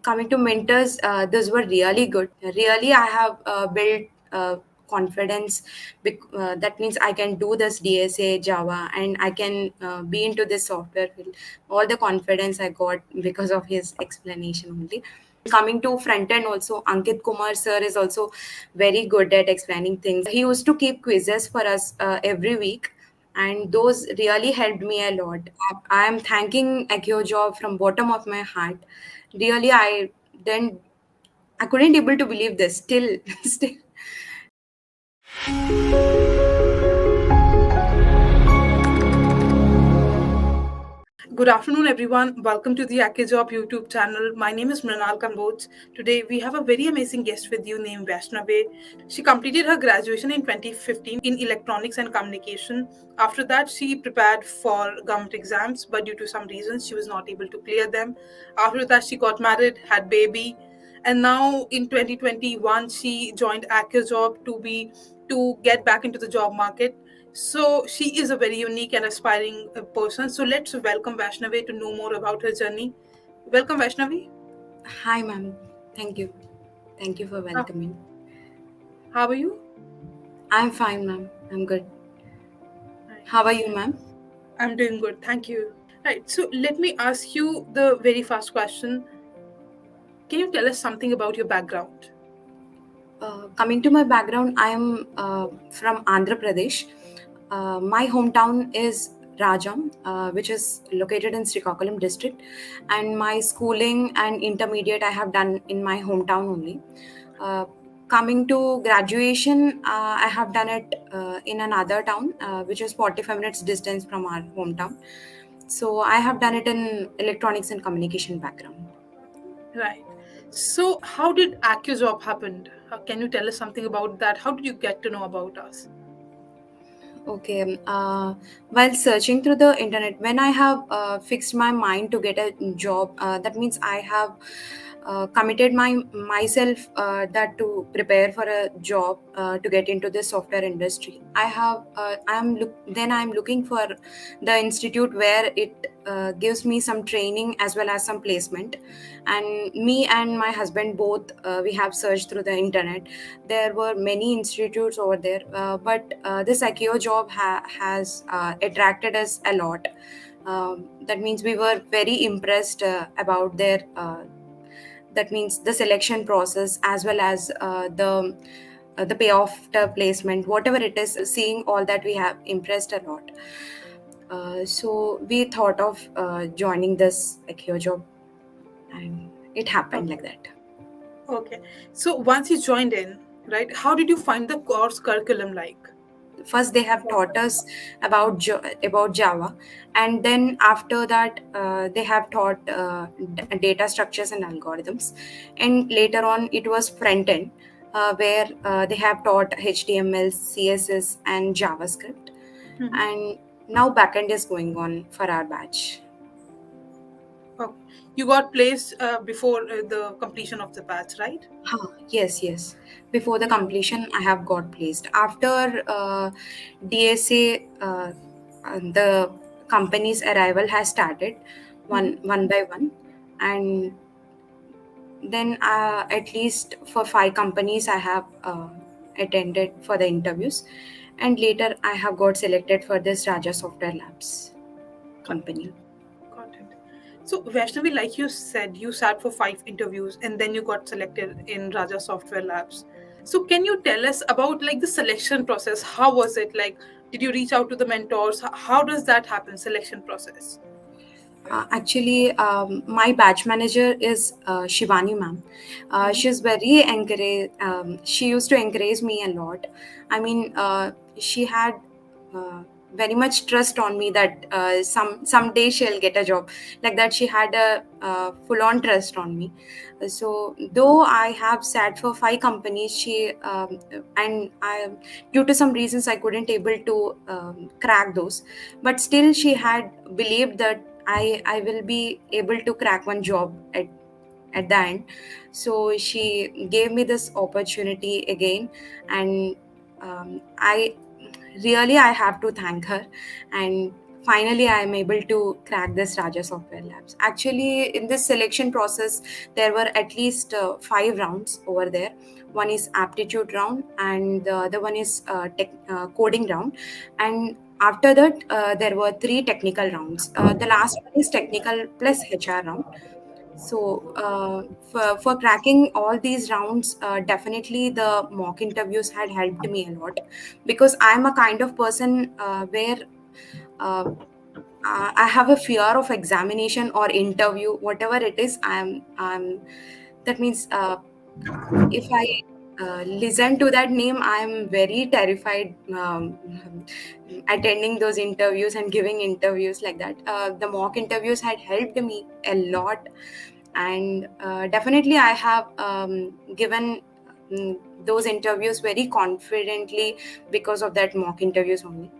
coming to mentors, those were really good. Really, I have built confidence. That means I can do this DSA, Java, and I can be into this software field. All the confidence I got because of his explanation only. Coming to front end also, Ankit Kumar sir is also very good at explaining things. He used to keep quizzes for us every week, and those really helped me a lot. I am thanking AccioJob from bottom of my heart. Really, then I couldn't able to believe this. Still, still. Good afternoon, everyone. Welcome to the AccioJob YouTube channel. My name is Mrinal Kamboj. Today, we have a very amazing guest with you named Vaishnavi. She completed her graduation in 2015 in electronics and communication. After that, she prepared for government exams, but due to some reasons, she was not able to clear them. After that, she got married, had baby, and now in 2021, she joined AccioJob to get back into the job market. So she is a very unique and aspiring person. So let's welcome Vaishnavi to know more about her journey. Welcome, Vaishnavi. Hi, ma'am. Thank you. Thank you for How, welcoming. how are you? I'm fine, ma'am. I'm good. Hi. How are you, ma'am? I'm doing good. Thank you. Right. So let me ask you the very first question. Can you tell us something about your background? Coming to my background, I am from Andhra Pradesh. My hometown is Rajam, which is located in Srikakulam district, and my schooling and intermediate I have done in my hometown only. Uh, Coming to graduation, I have done it in another town, which is 45 minutes distance from our hometown. So I have done it in electronics and communication background. Right. So how did AccioJob happen? Can you tell us something about that? How did you get to know about us? Okay. While searching through the internet, when I have fixed my mind to get a job, that means I have committed myself that to prepare for a job to get into the software industry. Then I am looking for the institute where it gives me some training as well as some placement. And me and my husband both we have searched through the internet. There were many institutes over there, but this IKEA job has attracted us a lot. That means we were very impressed about their that means the selection process as well as the payoff the placement, whatever it is. Seeing all that, we have impressed a lot. So we thought of joining this IKEA job, and it happened like that. Okay. So once you joined in, right, how did you find the course curriculum like? First they have taught us about Java, and then after that they have taught data structures and algorithms, and later on it was front end, where they have taught HTML, CSS, and JavaScript, Mhm. and now backend is going on for our batch. Okay. You got placed before the completion of the batch, right? Yes, yes. Before the completion, I have got placed. After DSA, the company's arrival has started Mhm. one by one, and then at least for 5 companies I have attended for the interviews, and later I have got selected for this Raja Software Labs Got company. got it. So Vaishnavi, like you said, you sat for 5 interviews and then you got selected in Raja Software Labs. So can you tell us about like the selection process? How was it? Like, did you reach out to the mentors? How does that happen? Selection process. Actually, my batch manager is Shivani ma'am. Mhm. She's very encourage. She used to encourage me a lot. I mean, she had uh, very much trust on me that someday she'll get a job. Like that, she had a full on trust on me. So though I have sat for 5 companies, she and I, due to some reasons, I couldn't able to crack those, but still she had believed that I will be able to crack one job at the end. So she gave me this opportunity again, and I have to thank her. And finally I am able to crack this Raja Software Labs. Actually, in this selection process, there were at least 5 rounds over there. One is aptitude round, and the other one is coding round, and after that there were 3 technical rounds. The last one is technical plus HR round. So, for cracking all these rounds, definitely the mock interviews had helped me a lot, because I'm a kind of person where uh, I have a fear of examination or interview, whatever it is. That means if I listen to that name, I'm very terrified attending those interviews and giving interviews like that. The mock interviews had helped me a lot, and definitely I have given those interviews very confidently because of that mock interviews only.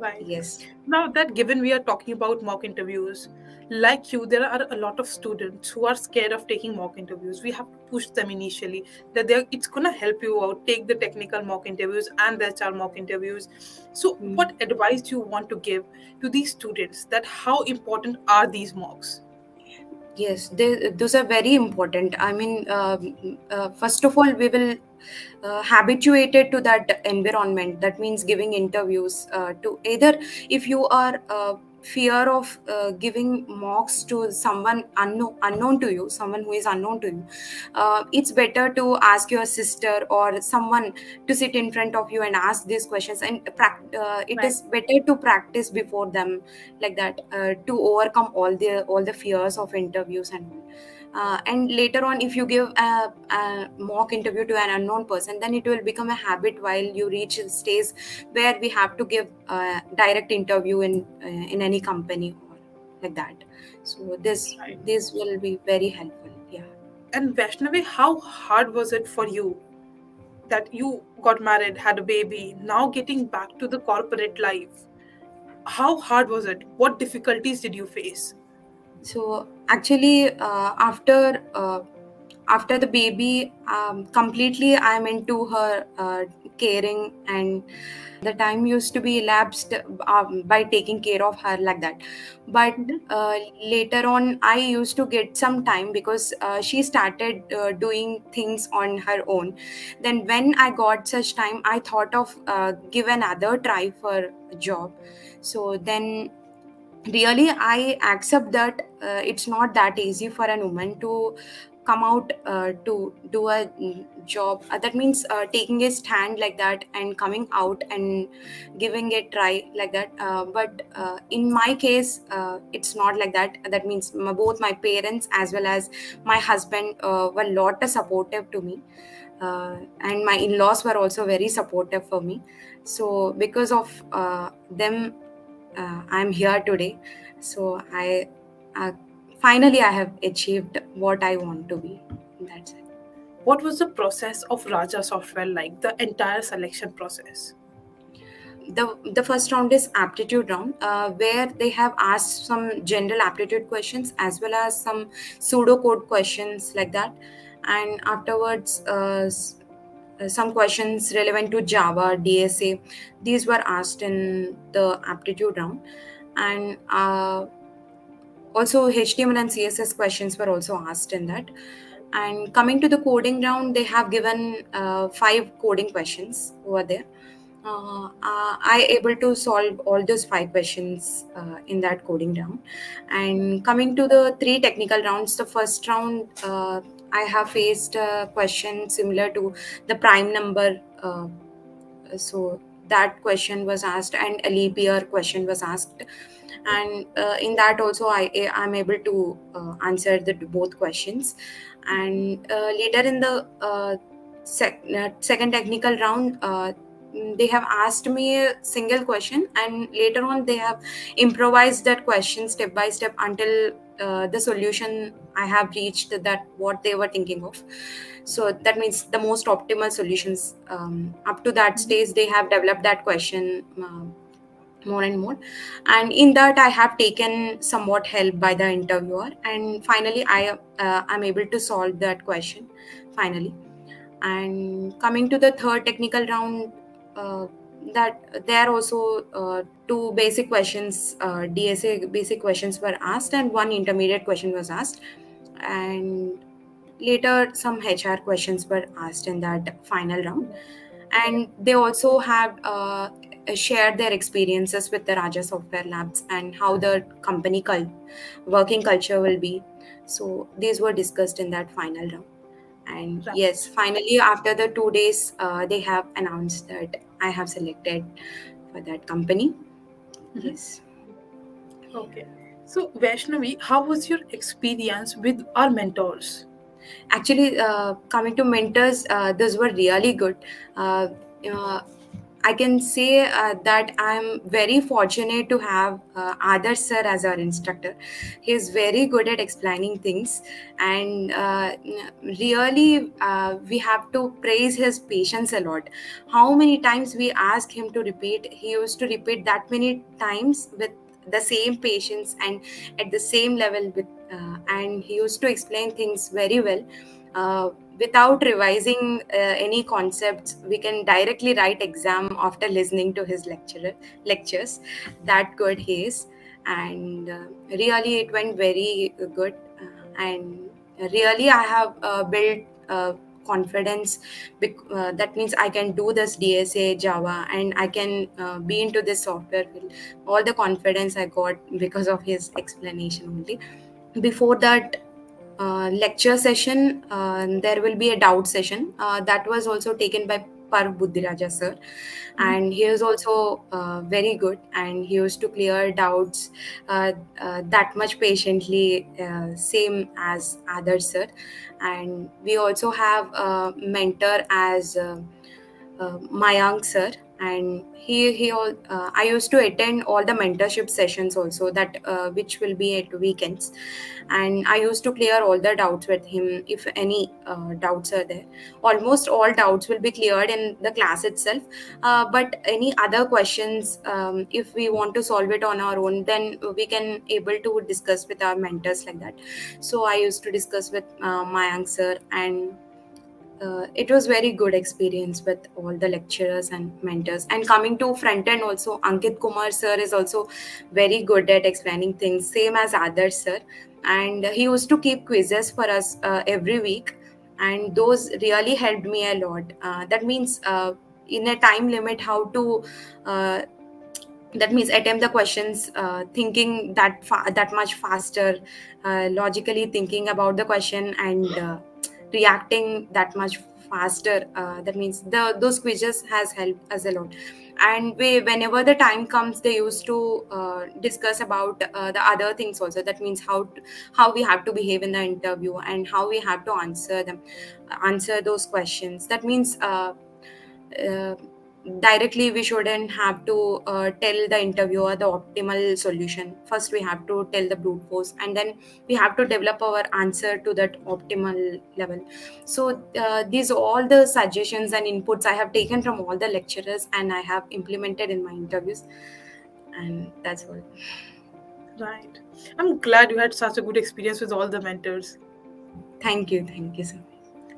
Right. Yes. Now that given we are talking about mock interviews, like you, there are a lot of students who are scared of taking mock interviews. We have to push them initially that it's gonna help you out. Take the technical mock interviews and the HR mock interviews. So, Mm. what advice do you want to give to these students that how important are these mocks? Yes, those are very important. I mean, first of all, we will habituated to that environment. That means giving interviews to either, if you are fear of giving mocks to someone unknown to you, someone who is unknown to you, it's better to ask your sister or someone to sit in front of you and ask these questions, and it Right. is better to practice before them, like that, to overcome all the fears of interviews and all. And later on, if you give a mock interview to an unknown person, then it will become a habit while you reach a stage where we have to give a direct interview in any company or like that. So Right. this will be very helpful. Yeah. And Vaishnavi, how hard was it for you that you got married, had a baby, now getting back to the corporate life? How hard was it? What difficulties did you face? So actually, after the baby, completely I'm into her caring, and the time used to be elapsed by taking care of her like that. But Mhm. later on, I used to get some time because she started doing things on her own. Then when I got such time, I thought of give another try for a job. So then really I accept that it's not that easy for a woman to come out to do a job. That means taking a stand like that and coming out and giving a try like that. But in my case, it's not like that. That means both my parents as well as my husband were a lot supportive to me, and my in-laws were also very supportive for me. So because of them, I'm here today. So uh, finally I have achieved what I want to be. That's it. What was the process of Raja Software like, the entire selection process? The first round is aptitude round, where they have asked some general aptitude questions as well as some pseudocode questions like that, and afterwards some questions relevant to Java, DSA. These were asked in the aptitude round, and also HTML and CSS questions were also asked in that. And coming to the coding round, they have given 5 coding questions over there. I able to solve all those 5 questions in that coding round. And coming to the 3 technical rounds, the first round, I have faced a question similar to the prime number. So that question was asked, and a leap year question was asked, and in that also I'm able to answer the both questions. And later in the second technical round, they have asked me a single question, and later on they have improvised that question step by step until the solution I have reached, that what they were thinking of. So that means the most optimal solutions. Up to that Mhm. stage, they have developed that question more and more, and in that I have taken somewhat help by the interviewer, and finally I'm able to solve that question finally. And coming to the third technical round, uh, that there also two basic questions, DSA basic questions were asked, and one intermediate question was asked, and later some HR questions were asked in that final round. And they also have shared their experiences with the Raja Software Labs and how the working culture will be. So these were discussed in that final round. And yes, Right. finally, after the 2 days, they have announced that I have selected for that company. Mhm. Yes. Okay. So, Vaishnavi, how was your experience with our mentors? Actually, coming to mentors, those were really good. Uh, uh, I can say that I'm very fortunate to have Adarsh sir as our instructor. He's very good at explaining things, and really, we have to praise his patience a lot. How many times we ask him to repeat, he used to repeat that many times with the same patience and at the same level with, and he used to explain things very well. uh, Without revising any concepts, we can directly write exam after listening to his lectures. That good he is. And really it went very good. And really I have built confidence. That means I can do this DSA Java, and I can be into this software field. All the confidence I got because of his explanation only. Before that lecture session, there will be a doubt session that was also taken by Parv Buddhiraja sir, Mhm. and he is also very good, and he used to clear doubts that much patiently, same as others sir. And we also have a mentor as Mayank sir, and I used to attend all the mentorship sessions also, that which will be at weekends, and I used to clear all the doubts with him if any doubts are there. Almost all doubts will be cleared in the class itself, but any other questions, if we want to solve it on our own, then we can able to discuss with our mentors like that. So I used to discuss with Mayank sir, and it was very good experience with all the lecturers and mentors. And coming to front end also, Ankit Kumar sir is also very good at explaining things, same as Adarsh sir. And he used to keep quizzes for us every week, and those really helped me a lot. That means in a time limit, how to uh, that means attempt the questions, thinking that much faster, logically thinking about the question, and reacting that much faster. That means those quizzes has helped us a lot. And whenever the time comes, they used to discuss about the other things also. That means how we have to behave in the interview, and how we have to answer those questions. That means uh, directly we shouldn't have to tell the interviewer the optimal solution. First we have to tell the brute force, and then we have to develop our answer to that optimal level. So these all the suggestions and inputs I have taken from all the lecturers, and I have implemented in my interviews. And that's all. Right. I'm glad you had such a good experience with all the mentors. Thank you so much.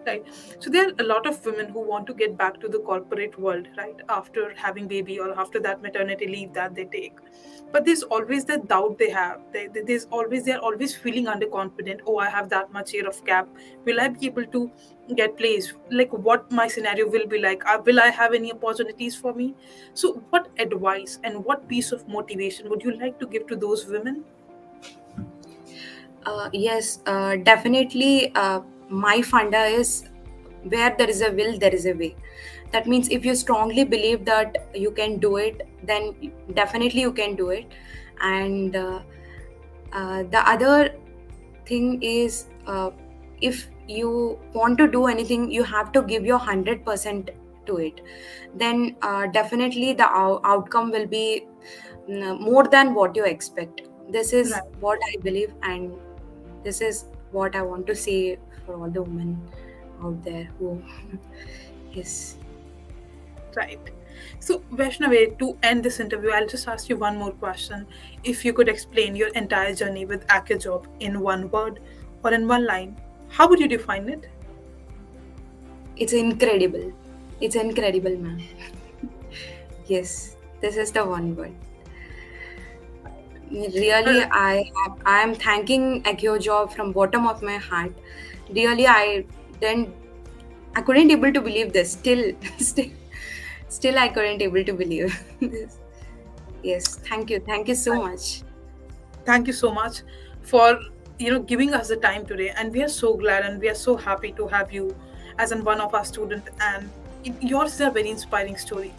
Right. So there are a lot of women who want to get back to the corporate world, right, after having baby or after that maternity leave that they take. But there's always that doubt they have. They're always feeling underconfident. Oh, I have that much year of gap. Will I be able to get placed? Like, what my scenario will be like? Will I have any opportunities for me? So, what advice and what piece of motivation would you like to give to those women? Yes, definitely. My funda is, where there is a will, there is a way. That means if you strongly believe that you can do it, then definitely you can do it. And the other thing is, if you want to do anything, you have to give your 100% to it. Then definitely the outcome will be more than what you expect. This is Right. what I believe, and this is what I want to say for all the women out there who yes. Right. So, Vaishnavi, to end this interview, I'll just ask you one more question. If you could explain your entire journey with AccuJob in one word or in one line, how would you define it? It's incredible. It's incredible, man. Yes, this is the one word. Uh, Really, I am thanking Accio Job from bottom of my heart. Really, didn't I couldn't able to believe this. Still, still I couldn't able to believe this. Yes, thank you so much. Thank you so much for giving us the time today, and we are so glad and we are so happy to have you as an one of our student. And yours is a very inspiring story.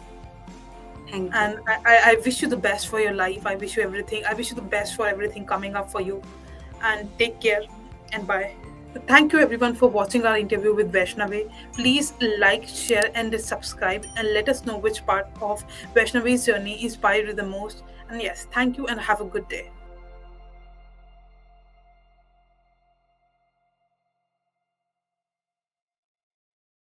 Thank you. And I wish you the best for your life. I wish you everything. I wish you the best for everything coming up for you. And take care and bye. Thank you everyone for watching our interview with Vaishnavi. Please like, share, and subscribe, and let us know which part of Vaishnavi's journey inspired you the most. And yes, thank you and have a good day.